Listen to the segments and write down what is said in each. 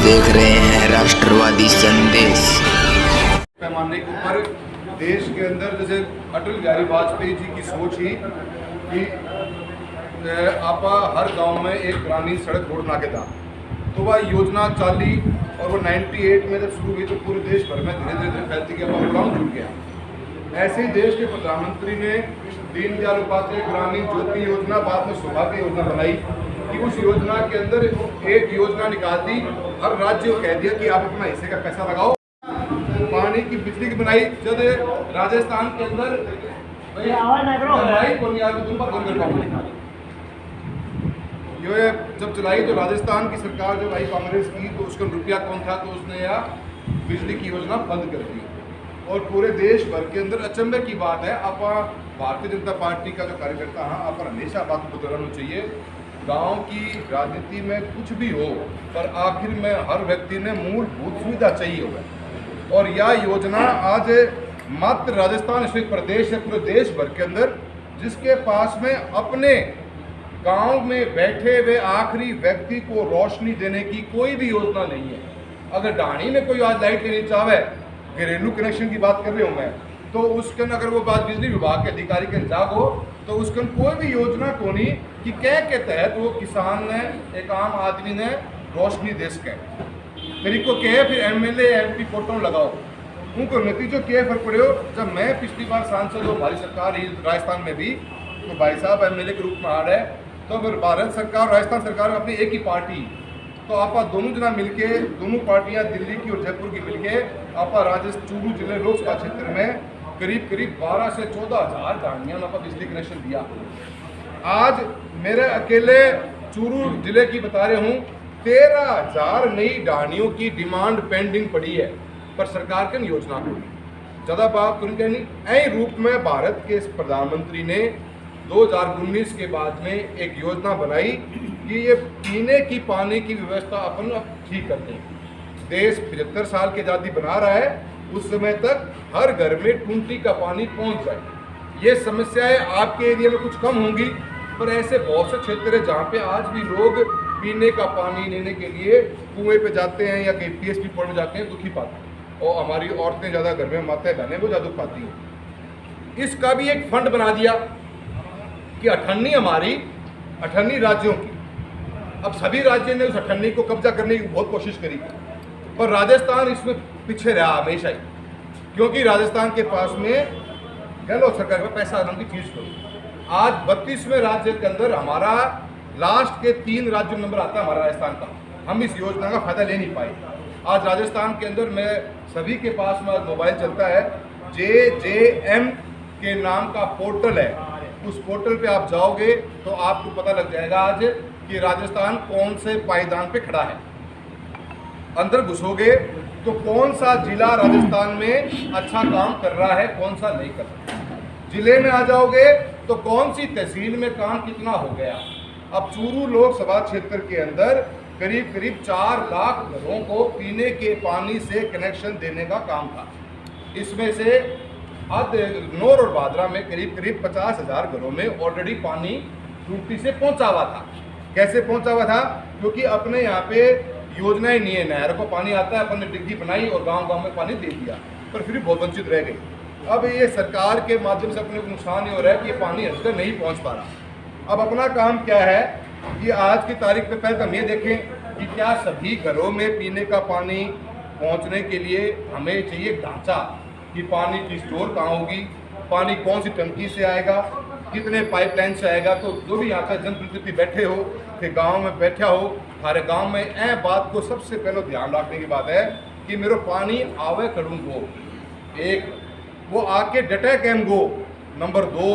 देख रहे हैं राष्ट्रवादी संदेश। पैमाने के ऊपर देश के अंदर जैसे अटल बिहारी वाजपेयी जी की सोच ही कि आप हर गांव में एक ग्रामीण सड़क रोड बना के था, तो वह योजना चाली और वो 98 में जब शुरू हुई तो पूरे देश भर में धीरे धीरे फैलती गया, गाँव जुड़ गया। ऐसे ही देश के प्रधानमंत्री ने दीनदयाल उपाध्याय ग्रामीण ज्योति योजना, बाद में सौभाग्य योजना बनाई कि उस योजना के अंदर एक योजना निकाल दी, हर राज्य को कह दिया कि आप अपना हिस्से का पैसा लगाओ। पानी की बिजली की बनाई, जब राजस्थान के अंदर ये जब चलाई तो राजस्थान की सरकार जब आई कांग्रेस की तो उसका रुपया कौन था, तो उसने यह बिजली की योजना बंद कर दी। और पूरे देश भर के अंदर अचंभे की बात है, आप भारतीय जनता पार्टी का जो कार्यकर्ता हैं, आप हमेशा बात को दोहराना चाहिए। गांव की राजनीति में कुछ भी हो, पर आखिर में हर व्यक्ति ने मूलभूत सुविधा चाहिए होगा। और यह योजना आज मात्र राजस्थान स्थित प्रदेश है, पूरे देश भर के अंदर, जिसके पास में अपने गांव में बैठे हुए आखिरी व्यक्ति को रोशनी देने की कोई भी योजना नहीं है। अगर डाणी में कोई आज लाइट लेनी चाहे, घरेलू कनेक्शन की बात कर रही हूँ मैं, तो उसके अगर वो बात बिजली विभाग के अधिकारी के जाग हो तो उसके कोई भी योजना को नहीं कि क्या के तहत वो किसान ने, एक आम आदमी ने रोशनी दे सके। मेरी को कहे फिर एमएलए एमपी फोटो लगाओ, उनको नतीजों क्या फर्क पड़े हो। जब मैं पिछली बार सांसद हो, हमारी सरकार रही राजस्थान में भी, तो भाई साहब एमएलए के रूप में आ रहे हैं, तो अगर भारत सरकार राजस्थान सरकार में अपनी एक ही पार्टी, तो आप दोनों जना मिलके, दोनों पार्टियां दिल्ली की और जयपुर की मिलके आप राजस्थान चूरू जिले लोकसभा क्षेत्र में करीब 12 से 14 हज़ार गाड़ियां आप बिजली कनेक्शन दिया। आज मेरे अकेले चूरू जिले की बता रहे हूँ 13,000 नई डाणियों की डिमांड पेंडिंग पड़ी है, पर सरकार की योजना को ज़्यादा बात उनके नहीं। ऐ रूप में भारत के प्रधानमंत्री ने 2019 के बाद में एक योजना बनाई कि ये पीने की पानी की व्यवस्था अपन अब ठीक कर दें। देश 75 साल की आज़ादी बना रहा है, उस समय तक हर घर में टूटी का पानी पहुंच जाए। ये समस्याएं आपके एरिया में कुछ कम होंगी, पर ऐसे बहुत से क्षेत्र हैं जहाँ पे आज भी लोग पीने का पानी लेने के लिए कुएं पे जाते हैं या कहीं पीएसपी पॉइंट में जाते हैं, दुखी पाते हैं। और हमारी औरतें ज़्यादा घर में, माताएं बहनें वो ज़्यादा दुख पाती हैं। इसका भी एक फंड बना दिया कि अठन्नी हमारी 18 राज्यों की, अब सभी राज्यों ने उस 18 को कब्जा करने की बहुत कोशिश करी, पर राजस्थान इसमें पीछे रहा हमेशा ही, क्योंकि राजस्थान के पास में गहलोत सरकार में पैसा नाम की चीज़ करो। आज 32वें राज्य के अंदर हमारा लास्ट के 3 राज्यों नंबर आता है हमारा राजस्थान का, हम इस योजना का फायदा ले नहीं पाए। आज राजस्थान के अंदर मैं सभी के पास में मोबाइल चलता है, JJM के नाम का पोर्टल है, उस पोर्टल पे आप जाओगे तो आपको पता लग जाएगा आज कि राजस्थान कौन से पायदान पे खड़ा है। अंदर घुसोगे तो कौन सा जिला राजस्थान में अच्छा काम कर रहा है, कौन सा नहीं कर रहा। जिले में आ जाओगे तो कौन सी तहसील में काम कितना हो गया। अब चूरू लोकसभा क्षेत्र के अंदर करीब 4 लाख घरों को पीने के पानी से कनेक्शन देने का काम था। इसमें से नौर और भादरा में करीब 50,000 घरों में ऑलरेडी पानी टूटी से पहुंचा हुआ था। कैसे पहुंचा हुआ था? क्योंकि अपने यहाँ पे योजनाएं नहीं है, नहर को पानी आता है, अपन ने डिग्गी बनाई और गांव-गांव में पानी दे दिया, पर फिर भी बहुत वंचित रह गई। अब ये सरकार के माध्यम से अपने को नुकसान ही हो रहा है कि ये पानी हर जगह नहीं पहुँच पा रहा। अब अपना काम क्या है कि आज की तारीख पे पहले हम ये देखें कि क्या सभी घरों में पीने का पानी पहुँचने के लिए हमें चाहिए ढांचा कि पानी की स्टोर कहाँ होगी, पानी कौन सी टंकी से आएगा, कितने पाइपलाइन से आएगा। तो जो भी यहाँ का जनप्रतिनिधि बैठे हो, कि गांव में बैठा हो, हमारे गांव में ऐ बात को सबसे पहले ध्यान रखने की बात है कि मेरा पानी आवे करूँ गो, एक वो आके डटे कैम गो, नंबर 2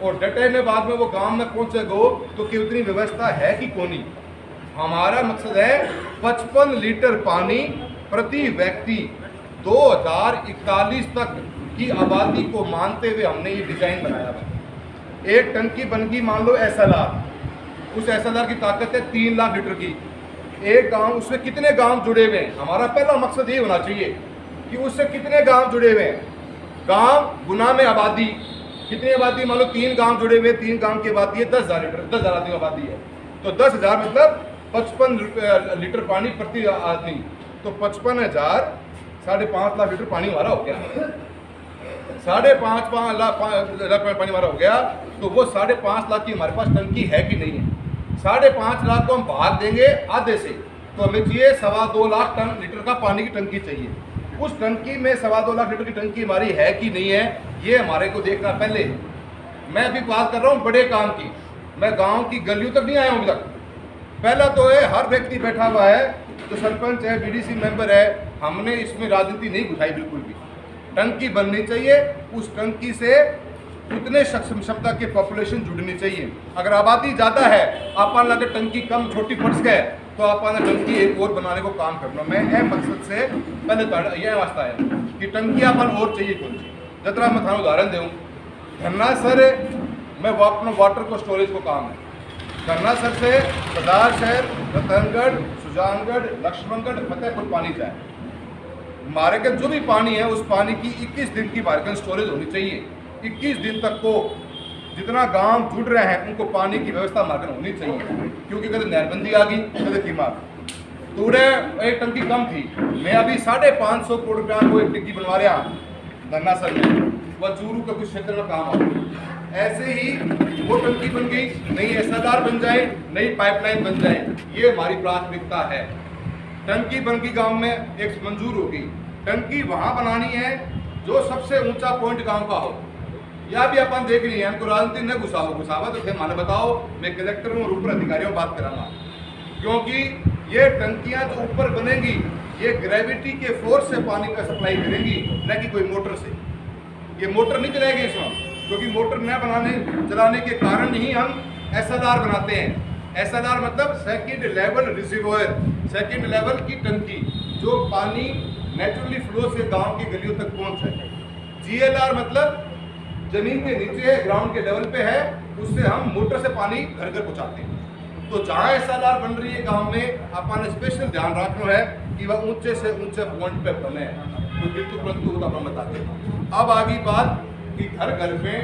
और डटे ने बाद में वो गांव में पहुँचे गो तो कितनी व्यवस्था है कि कोनी। हमारा मकसद है 55 लीटर पानी प्रति व्यक्ति 2041 तक की आबादी को मानते हुए हमने ये डिज़ाइन बनाया है। एक टंकी बन गई मान लो SLR, उस SLR की ताकत है 3 लाख लीटर की। एक गांव, उसमें कितने गांव जुड़े हुए हैं, हमारा पहला मकसद ये होना चाहिए कि उससे कितने गांव जुड़े हुए हैं। गांव गुना में आबादी कितनी आबादी, मान लो 3 गांव जुड़े हुए, 3 गांव की आबादी है 10,000 लीटर, 10,000 आबादी है, तो 10,000 मतलब 55 लीटर पानी प्रति आदमी, तो 55,000 5.5 लाख लीटर पानी हमारा हो गया। 5.5 लाख पानी हमारा हो गया, तो वो 5.5 लाख की हमारे पास टंकी है कि नहीं है। 5.5 लाख को हम भाग देंगे आधे से, तो हमें चाहिए 2.25 लाख लीटर का पानी की टंकी चाहिए। उस टंकी में 2.25 लाख लीटर की टंकी हमारी है कि नहीं है, ये हमारे को देखना पहले। मैं अभी बात कर रहा हूँ बड़े काम की, मैं गांव की गलियों तक नहीं आया हूँ अभी तक। पहला तो है हर व्यक्ति बैठा हुआ है, जो सरपंच है, बीडीसी मेंबर है, हमने इसमें राजनीति नहीं घुसाई बिल्कुल भी। टंकी बननी चाहिए, उस टंकी से उतने क्षमता के पॉपुलेशन जुड़नी चाहिए। अगर आबादी ज़्यादा है, अपन लगे टंकी कम छोटी पड़ सके, तो अपन टंकी एक और बनाने को काम करना। मैं यह मकसद से पहले यह वास्ता है कि टंकी अपन और चाहिए कौन सी। जतरा मैं थाना उदाहरण दूँ, धन्ना सर मैं अपना वाटर को स्टोरेज को काम है। धन्ना सर से सरदार शहर, रतनगढ़, सुजानगढ़, लक्ष्मणगढ़, फतेहपुर पानी जाए। हमारे के जो भी पानी है, उस पानी की 21 दिन की हमारे स्टोरेज होनी चाहिए। 21 दिन तक को जितना गांव जुड़ रहे हैं उनको पानी की व्यवस्था हमारे होनी चाहिए, क्योंकि कभी नहरबंदी आ गई, कभी कीमा तूड़े एक टंकी कम थी। मैं अभी 550 करोड़ रुपया को एक टंकी बनवा रहा धन्ना सर में, वह चूरू के कुछ क्षेत्र में काम आ। ऐसे ही वो टंकी बन गई, नई SLR बन जाए, नई पाइपलाइन बन जाए, ये हमारी प्राथमिकता है। टंकी बन गई, गांव में एक मंजूर होगी। टंकी वहां बनानी है जो सबसे ऊंचा पॉइंट गांव का हो। या भी अपन देख रही है, हमको राजनीति न घुसावा तो थे माने बताओ, मैं कलेक्टर हूँ और ऊपर अधिकारियों बात कराऊंगा, क्योंकि ये टंकियां जो ऊपर बनेंगी, ये ग्रेविटी के फोर्स से पानी का सप्लाई करेंगी, न कि कोई मोटर से। ये मोटर नहीं चलाएगी इसमें, क्योंकि मोटर न चलाने के कारण ही हम SLR बनाते हैं। SLR मतलब second level reservoir, second level की टंकी, जो पानी नेचुरली फ्लो से गांव की गलियों तक पहुंच सके। GLR मतलब जमीन के नीचे है, ग्राउंड के लेवल पे है, उससे हम मोटर से पानी घर घर पहुंचाते हैं। तो जहाँ SLR बन रही है गांव में, अपन स्पेशल ध्यान रखना है कि वह ऊंचे से ऊंचे पॉइंट पे बने, तो बिल्कुल परंतु अपन बताते हैं। अब आगे बात कि घर घर में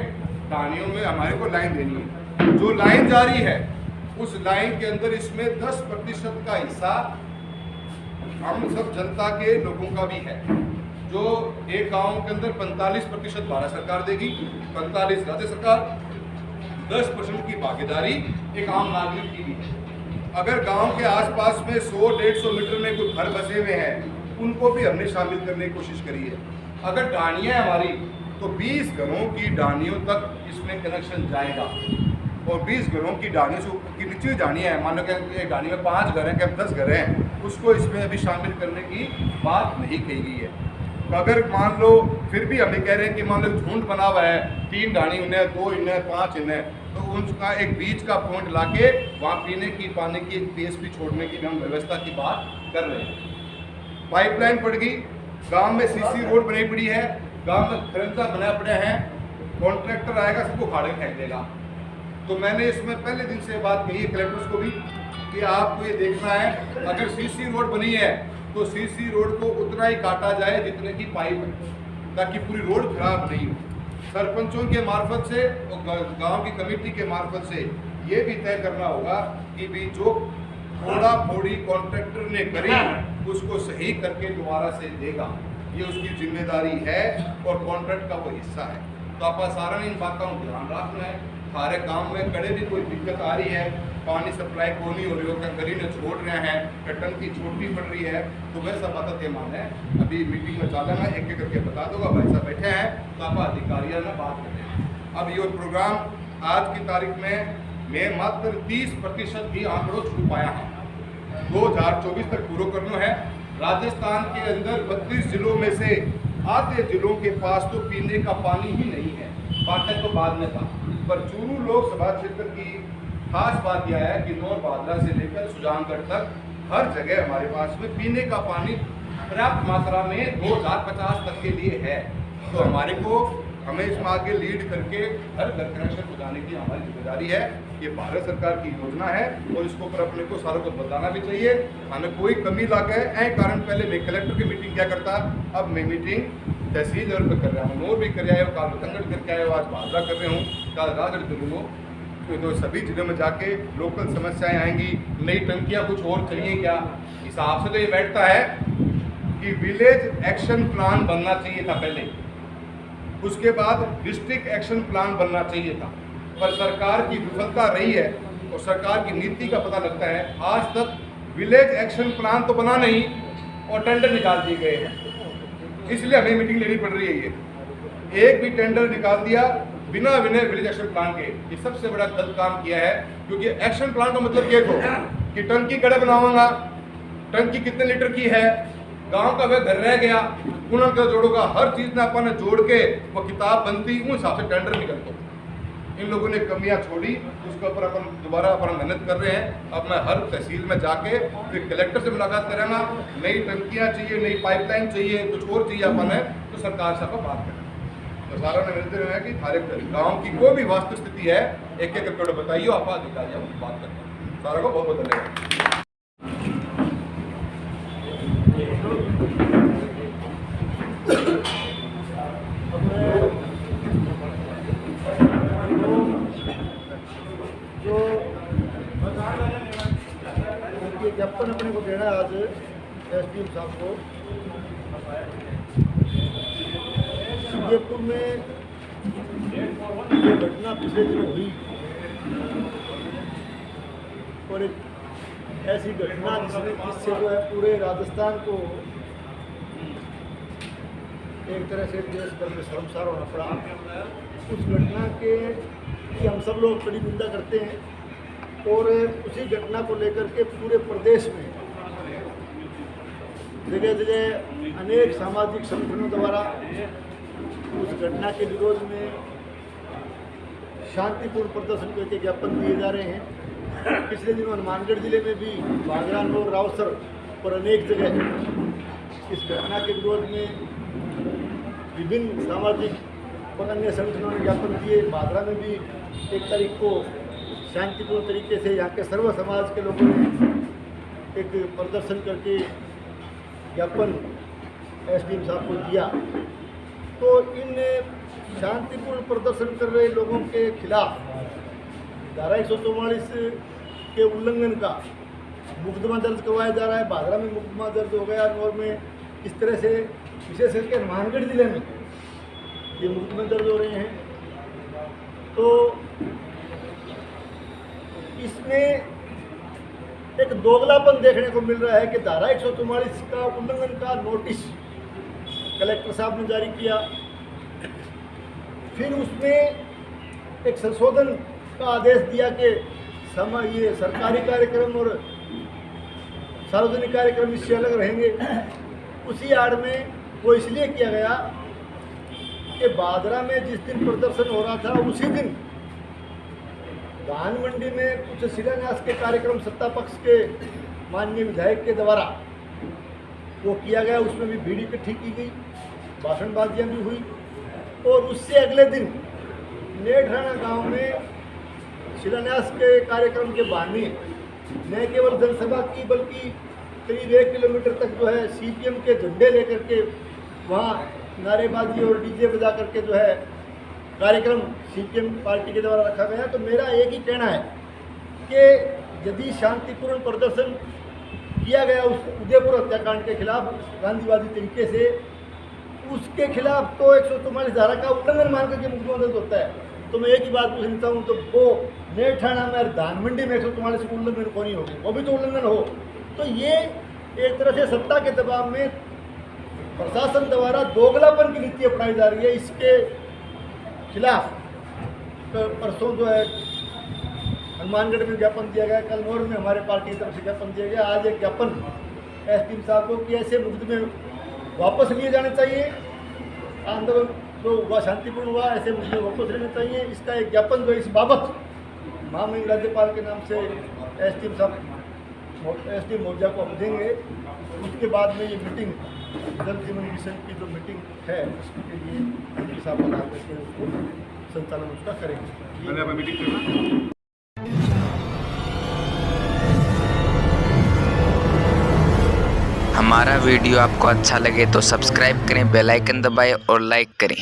कहानियों में हमारे को लाइन देनी है। जो लाइन जारी है, उस लाइन के अंदर इसमें 10% का हिस्सा हम सब जनता के लोगों का भी है। जो एक गांव के अंदर 45% भारत सरकार देगी, 45 राज्य सरकार, 10% की भागीदारी एक आम नागरिक की भी है। अगर गांव के आसपास में 100-150 मीटर में कोई घर बसे हुए हैं, उनको भी हमने शामिल करने की कोशिश करी है। अगर डानियाँ हमारी, तो 20 घरों की डानियों तक इसमें कनेक्शन जाएगा, और 20 घरों की डानियों से ऊपर की नीचे डानियाँ हैं, मान लो कि एक डानी में 5 घर हैं, क्या 10 घर हैं, उसको इसमें अभी शामिल करने की बात नहीं कही गई है। तो अगर मान लो फिर भी हमें कह रहे हैं कि मान लो झुंड बना हुआ है, 3 डानी इन्हें, 2 इन्हें, 5 इन्हें, तो उनका एक बीच का पॉइंट लाके वहाँ पीने की पानी की एक PSP छोड़ने की हम व्यवस्था की बात कर रहे हैं। पाइपलाइन पड़ गई, गांव में CC रोड बनी पड़ी है, गांव में खरंजा बना पड़े हैं, कॉन्ट्रैक्टर आएगा सबको खाड़े फेंक देगा। तो मैंने इसमें पहले दिन से बात कही है कलेक्टर्स को भी कि आपको ये देखना है, अगर CC रोड बनी है तो CC रोड को उतना ही काटा जाए जितने की पाइप है, ताकि पूरी रोड खराब नहीं हो। सरपंचों के मार्फत से और गांव की कमेटी के मार्फत से ये भी तय करना होगा कि भी जो थोड़ा थोड़ी कॉन्ट्रैक्टर ने करी उसको सही करके दोबारा से देगा, ये उसकी जिम्मेदारी है और कॉन्ट्रैक्ट का वो हिस्सा है। तो आप सारा इन बातों को ध्यान रखना है। सारे काम में कड़े भी कोई दिक्कत आ रही है, पानी सप्लाई को नहीं हो रही हो, क्या गली में छोड़ रहे हैं, कटन की छोटी पड़ रही है, तो वह सब बात के मान है। अभी मीटिंग में चालना है, एक एक करके बता दूंगा, भाई साहब बैठे हैं तो आप अधिकारियों में बात करते हैं। अब ये प्रोग्राम आज की तारीख में मैं मात्र 30% ही आंकड़ों छू पाया हूँ। 2024 तक पूरा करना है। राजस्थान के अंदर 32 जिलों में से आधे जिलों के पास तो पीने का पानी ही नहीं है, बातें तो बाद में था। पर चूरू लोकसभा क्षेत्र की खास बात यह है कि नौर बादला से लेकर सुजानगढ़ तक हर जगह हमारे पास में पीने का पानी पर्याप्त मात्रा में 2050 तक के लिए है। तो हमें इसमें आगे लीड करके हर घर कनेक्शन पहुँचाने की हमारी जिम्मेदारी है। ये भारत सरकार की योजना है और इसको पर अपने को सारों को बताना भी चाहिए। हमें कोई कमी ला गए ऐ कारण पहले मैं कलेक्टर की मीटिंग क्या करता, अब मैं मीटिंग तहसील लेवल पर कर रहा हूँ, नोर भी कर आए हो, काल रतनगढ़ करके आए हो, आज भादरा कर रहे हूँ, कल राजगढ़ करूँगा। तो सभी जिलों में जाके लोकल समस्याएं आएंगी, नई टंकियां कुछ और चाहिए क्या, हिसाब से तो ये बैठता है कि विलेज एक्शन प्लान बनना चाहिए था पहले, उसके बाद डिस्ट्रिक्ट एक्शन प्लान बनना चाहिए था। पर सरकार की विफलता रही है और सरकार की नीति का पता लगता है आज तक विलेज एक्शन प्लान तो बना नहीं और टेंडर निकाल दिए गए हैं। इसलिए हमें मीटिंग लेनी पड़ रही है। ये एक भी टेंडर निकाल दिया बिना विलेज एक्शन प्लान के, ये सबसे बड़ा गलत काम किया है। क्योंकि एक्शन प्लान का मतलब ये तो कि टंकी कड़े बनाऊंगा, टंकी कितने लीटर की है, गांव का वह घर रह गया, कुनन का जोड़ोगा, हर चीज में अपन जोड़ के वो किताब बनती, उस हिसाब से टेंडर निकलता। इन लोगों ने कमियां छोड़ी, उसके ऊपर अपन दोबारा अपन मेहनत कर रहे हैं। अब मैं हर तहसील में जाके फिर कलेक्टर से मुलाकात करेंगे, नई टंकियां चाहिए, नई पाइपलाइन चाहिए, कुछ और चाहिए अपन है तो सरकार से अपन बात करें। तो सारा ने मिलते हुए कि हर एक गाँव की कोई भी वास्तु स्थिति है एक एक करके बताइए, आप अधिकारी हम बात करते हैं। सारा को बहुत बहुत धन्यवाद। जो ज्ञापन अपने को देना है आज एसडीएम साहब को, जयपुर में ये घटना पिछले दिन हुई और एक ऐसी घटना जिससे जो है पूरे राजस्थान को एक तरह से देश भर में शर्मसार होना पड़ा। उस घटना के कि हम सब लोग कड़ी निंदा करते हैं और उसी घटना को लेकर के पूरे प्रदेश में जगह जगह अनेक सामाजिक संगठनों द्वारा उस घटना के विरोध में शांतिपूर्ण प्रदर्शन करके ज्ञापन दिए जा रहे हैं। पिछले दिनों हनुमानगढ़ जिले में भी बागरान और रावसर और अनेक जगह इस घटना के विरोध में विभिन्न सामाजिक और अन्य संगठनों ने ज्ञापन दिए। बागरा में भी 1 तारीख को शांतिपूर्ण तरीके से यहाँ के सर्व समाज के लोगों ने एक प्रदर्शन करके ज्ञापन एसडीएम साहब को दिया। तो इन शांतिपूर्ण प्रदर्शन कर रहे लोगों के खिलाफ धारा 144 के उल्लंघन का मुकदमा दर्ज करवाया जा रहा है। बागरा में मुकदमा दर्ज हो गया, नौर में इस तरह से विशेष करके हनुमानगढ़ जिले में ये मुकदमे दर्ज हो रहे हैं। तो इसमें एक दोगलापन देखने को मिल रहा है कि धारा 144 का उल्लंघन का नोटिस कलेक्टर साहब ने जारी किया, फिर उसमें एक संशोधन का आदेश दिया कि ये सरकारी कार्यक्रम और सार्वजनिक कार्यक्रम इससे अलग रहेंगे। उसी आड़ में वो इसलिए किया गया कि बादरा में जिस दिन प्रदर्शन हो रहा था उसी दिन धान मंडी में कुछ शिलान्यास के कार्यक्रम सत्ता पक्ष के माननीय विधायक के द्वारा वो किया गया। उसमें भी भीड़ इकट्ठी की गई, भाषणबाजियाँ भी हुई और उससे अगले दिन नेठराना गांव में शिलान्यास के कार्यक्रम के बहाने न केवल जनसभा की बल्कि करीब 1 किलोमीटर तक जो है सीपीएम के झंडे लेकर के वहाँ नारेबाजी और डीजे बजा करके जो है कार्यक्रम सीपीएम पार्टी के द्वारा रखा गया। तो मेरा एक ही कहना है कि यदि शांतिपूर्ण प्रदर्शन किया गया उस उदयपुर हत्याकांड के खिलाफ गांधीवादी तरीके से, उसके खिलाफ तो 144 धारा का उल्लंघन मान करके मुकदमा दर्ज होता है। तो मैं एक ही बात पूछता हूँ, तो वो नेठाना में धान मंडी में 144 का उल्लंघन कौन ही होगी, वो भी तो उल्लंघन हो। तो ये एक तरह से सत्ता के दबाव में प्रशासन द्वारा दोगलापन की नीति अपनाई जा रही है। इसके खिलाफ परसों जो है हनुमानगढ़ में ज्ञापन दिया गया, कल नौर में हमारे पार्टी की तरफ से ज्ञापन दिया गया, आज एक ज्ञापन एसडीएम साहब को कि ऐसे मुकदमे वापस लिए जाने चाहिए, आंदोलन जो हुआ शांतिपूर्ण हुआ, ऐसे मुकदमे वापस लेने चाहिए। इसका एक ज्ञापन जो इस बाबत महामहिम राज्यपाल के नाम से एसडीएम मौर्या को हम देंगे। उसके बाद में ये मीटिंग जल जीवन मिशन की जो मीटिंग है उसके लिए एसडीएम साहब बना करके उसको संचालन उसका करेंगे। हमारा वीडियो आपको अच्छा लगे तो सब्सक्राइब करें, बेल आइकन दबाएं और लाइक करें।